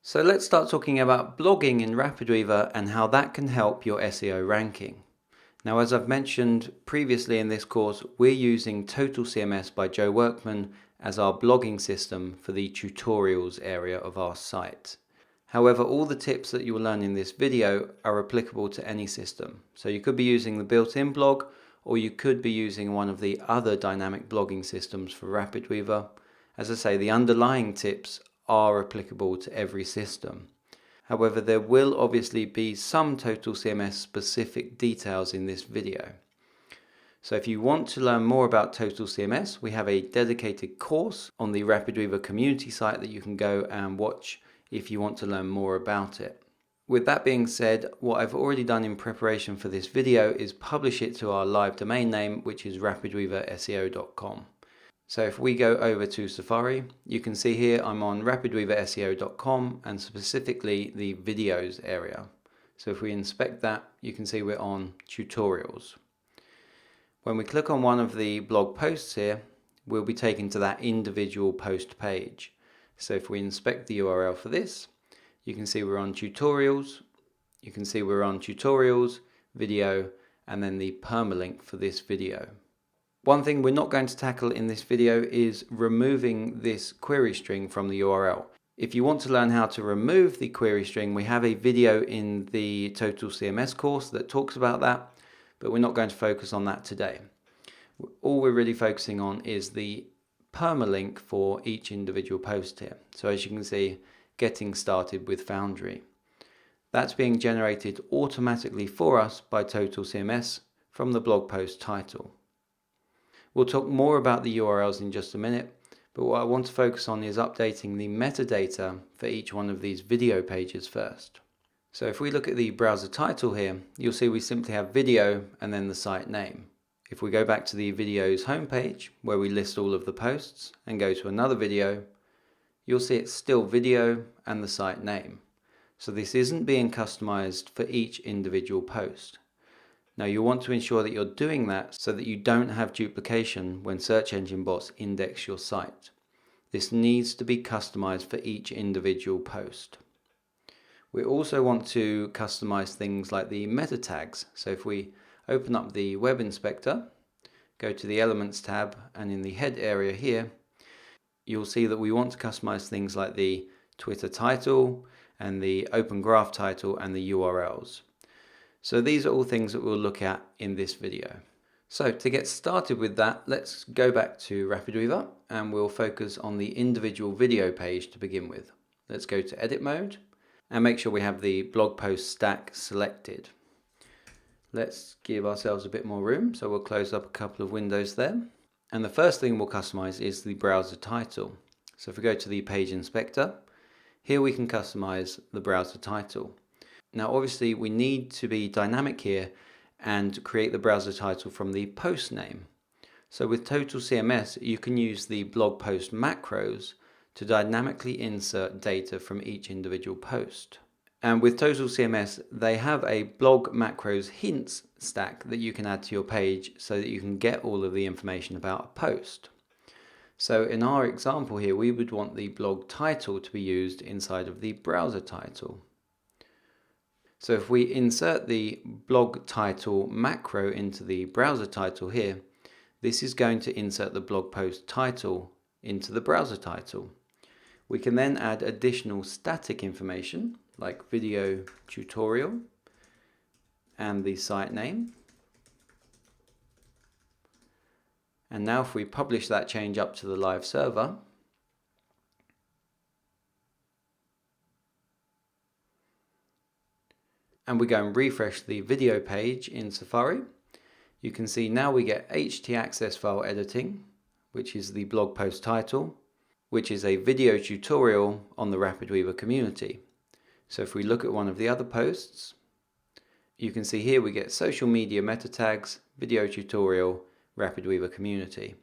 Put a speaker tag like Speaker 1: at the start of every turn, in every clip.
Speaker 1: So let's start talking about blogging in RapidWeaver and how that can help your SEO ranking. Now, as I've mentioned previously in this course, we're using Total CMS by Joe Workman as our blogging system for the tutorials area of our site. However, all the tips that you will learn in this video are applicable to any system. So you could be using the built-in blog, or you could be using one of the other dynamic blogging systems for RapidWeaver. As I say, the underlying tips are applicable to every system. However, there will obviously be some Total CMS specific details in this video. So if you want to learn more about Total CMS, we have a dedicated course on the RapidWeaver community site that you can go and watch if you want to learn more about it. With that being said, what I've already done in preparation for this video is publish it to our live domain name, which is rapidweaverseo.com. So if we go over to Safari, you can see here I'm on rapidweaverseo.com and specifically the videos area. So if we inspect that, you can see we're on tutorials. When we click on one of the blog posts here, we'll be taken to that individual post page. So if we inspect the URL for this, you can see we're on tutorials, video, and then the permalink for this video. One thing we're not going to tackle in this video is removing this query string from the URL. If you want to learn how to remove the query string, we have a video in the Total CMS course that talks about that, but we're not going to focus on that today. All we're really focusing on is the permalink for each individual post here. So as you can see, getting started with Foundry. That's being generated automatically for us by Total CMS from the blog post title. We'll talk more about the URLs in just a minute, but what I want to focus on is updating the metadata for each one of these video pages first. So if we look at the browser title here, you'll see we simply have video and then the site name. If we go back to the videos homepage where we list all of the posts and go to another video, you'll see it's still video and the site name. So this isn't being customized for each individual post. Now you want to ensure that you're doing that so that you don't have duplication when search engine bots index your site. This needs to be customized for each individual post. We also want to customize things like the meta tags. So if we open up the web inspector, go to the elements tab, and in the head area here, you'll see that we want to customize things like the Twitter title and the Open Graph title and the URLs. So these are all things that we'll look at in this video. So to get started with that, let's go back to RapidWeaver and we'll focus on the individual video page to begin with. Let's go to edit mode and make sure we have the blog post stack selected. Let's give ourselves a bit more room, so we'll close up a couple of windows there. And the first thing we'll customize is the browser title. So if we go to the page inspector, here we can customize the browser title. Now obviously we need to be dynamic here and create the browser title from the post name. So with Total CMS you can use the blog post macros to dynamically insert data from each individual post. And with Total CMS they have a blog macros hints stack that you can add to your page so that you can get all of the information about a post. So in our example here we would want the blog title to be used inside of the browser title. So if we insert the blog title macro into the browser title here, this is going to insert the blog post title into the browser title. We can then add additional static information like video tutorial and the site name. And now if we publish that change up to the live server, and we go and refresh the video page in Safari, you can see now we get htaccess file editing, which is the blog post title, which is a video tutorial on the RapidWeaver community. So if we look at one of the other posts, you can see here we get social media meta tags, video tutorial, RapidWeaver community.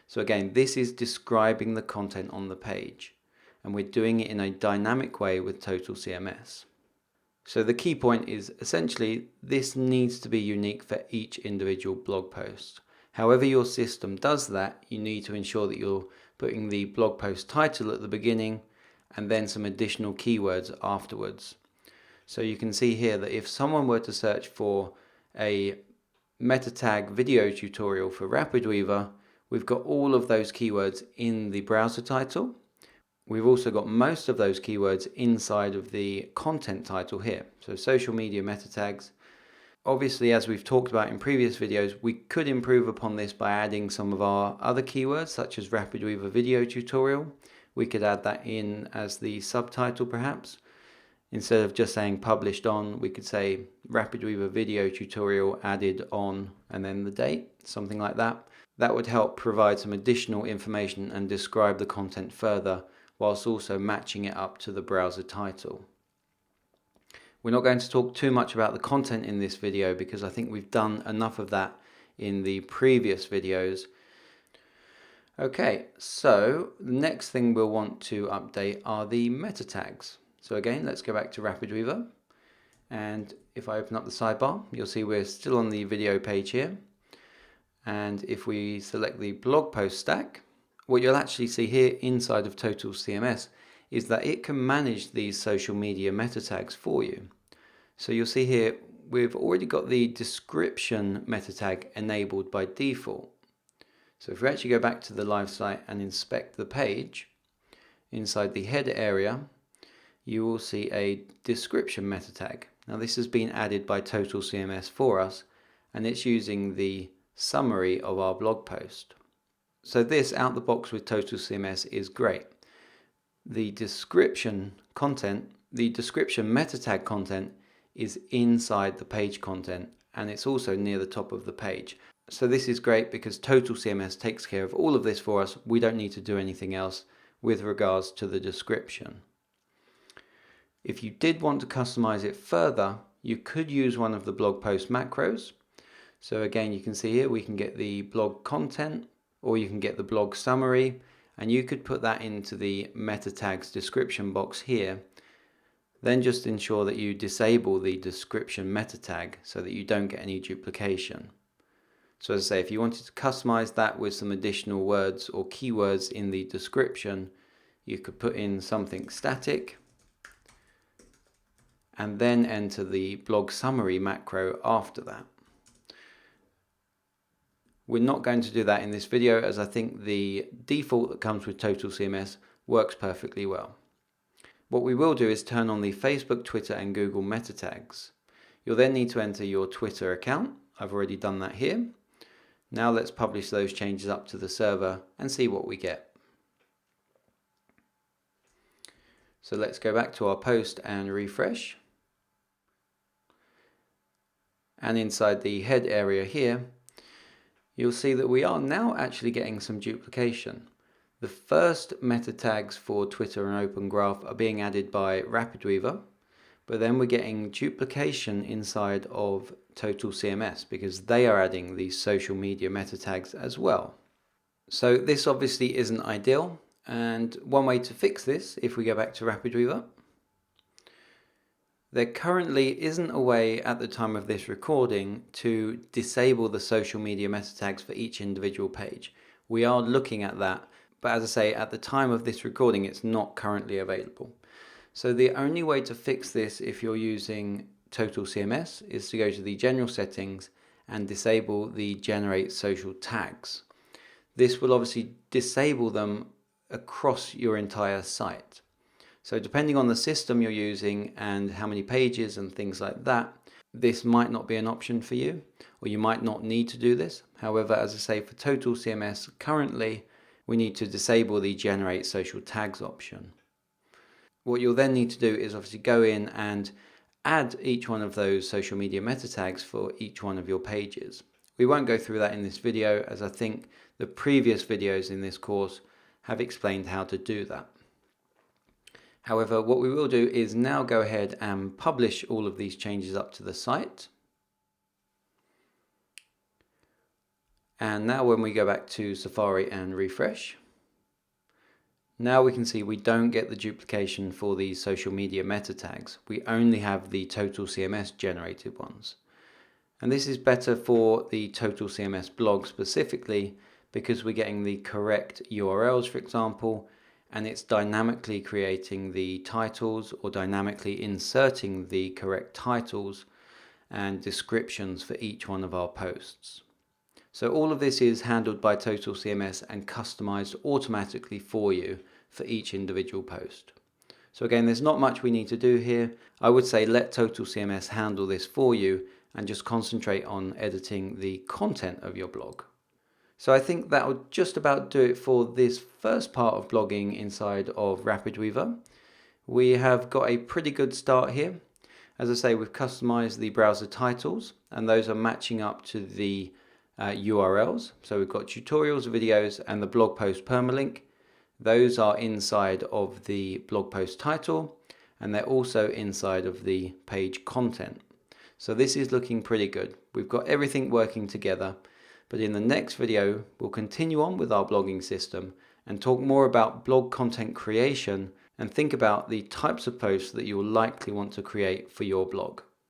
Speaker 1: So again, this is describing the content on the page, and we're doing it in a dynamic way with Total CMS. So the key point is essentially this needs to be unique for each individual blog post. However your system does that, you need to ensure that you're putting the blog post title at the beginning and then some additional keywords afterwards. So you can see here that if someone were to search for a meta tag video tutorial for RapidWeaver, we've got all of those keywords in the browser title. We've also got most of those keywords inside of the content title here. So social media meta tags. Obviously, as we've talked about in previous videos, we could improve upon this by adding some of our other keywords, such as RapidWeaver video tutorial. We could add that in as the subtitle perhaps. Instead of just saying published on, we could say RapidWeaver video tutorial added on and then the date, something like that. That would help provide some additional information and describe the content further, whilst also matching it up to the browser title. We're not going to talk too much about the content in this video because I think we've done enough of that in the previous videos. Okay, so the next thing we'll want to update are the meta tags. So again, let's go back to RapidWeaver, and if I open up the sidebar, you'll see we're still on the video page here. And if we select the blog post stack, what you'll actually see here inside of Total CMS is that it can manage these social media meta tags for you. So you'll see here we've already got the description meta tag enabled by default. So if we actually go back to the live site and inspect the page, inside the header area, you will see a description meta tag. Now this has been added by Total CMS for us, and it's using the summary of our blog post. So this out the box with Total CMS is great. The description content, the description meta tag content is inside the page content, and it's also near the top of the page. So this is great because Total CMS takes care of all of this for us. We don't need to do anything else with regards to the description. If you did want to customize it further, you could use one of the blog post macros. So again, you can see here we can get the blog content, or you can get the blog summary, and you could put that into the meta tags description box here. Then just ensure that you disable the description meta tag so that you don't get any duplication. So as I say, if you wanted to customize that with some additional words or keywords in the description, you could put in something static and then enter the blog summary macro after that. We're not going to do that in this video, as I think the default that comes with Total CMS works perfectly well. What we will do is turn on the Facebook, Twitter and Google meta tags. You'll then need to enter your Twitter account. I've already done that here. Now let's publish those changes up to the server and see what we get. So let's go back to our post and refresh. And inside the head area here, you'll see that we are now actually getting some duplication. The first meta tags for Twitter and Open Graph are being added by RapidWeaver, but then we're getting duplication inside of Total CMS because they are adding these social media meta tags as well. So this obviously isn't ideal, and one way to fix this, if we go back to RapidWeaver, there currently isn't a way at the time of this recording to disable the social media meta tags for each individual page. We are looking at that, but as I say, at the time of this recording, it's not currently available. So the only way to fix this if you're using Total CMS is to go to the general settings and disable the generate social tags. This will obviously disable them across your entire site. So depending on the system you're using and how many pages and things like that, this might not be an option for you, or you might not need to do this. However, as I say, for Total CMS currently, we need to disable the generate social tags option. What you'll then need to do is obviously go in and add each one of those social media meta tags for each one of your pages. We won't go through that in this video, as I think the previous videos in this course have explained how to do that. However, what we will do is now go ahead and publish all of these changes up to the site. And now when we go back to Safari and refresh, now we can see we don't get the duplication for these social media meta tags. We only have the Total CMS generated ones. And this is better for the Total CMS blog specifically because we're getting the correct URLs, for example, and it's dynamically creating the titles or dynamically inserting the correct titles and descriptions for each one of our posts. So all of this is handled by Total CMS and customized automatically for you for each individual post. So again, there's not much we need to do here. I would say let Total CMS handle this for you and just concentrate on editing the content of your blog. So I think that will just about do it for this first part of blogging inside of RapidWeaver. We have got a pretty good start here. As I say, we've customized the browser titles and those are matching up to the URLs. So we've got tutorials, videos, and the blog post permalink. Those are inside of the blog post title and they're also inside of the page content. So this is looking pretty good. We've got everything working together, but in the next video we'll continue on with our blogging system and talk more about blog content creation and think about the types of posts that you will likely want to create for your blog.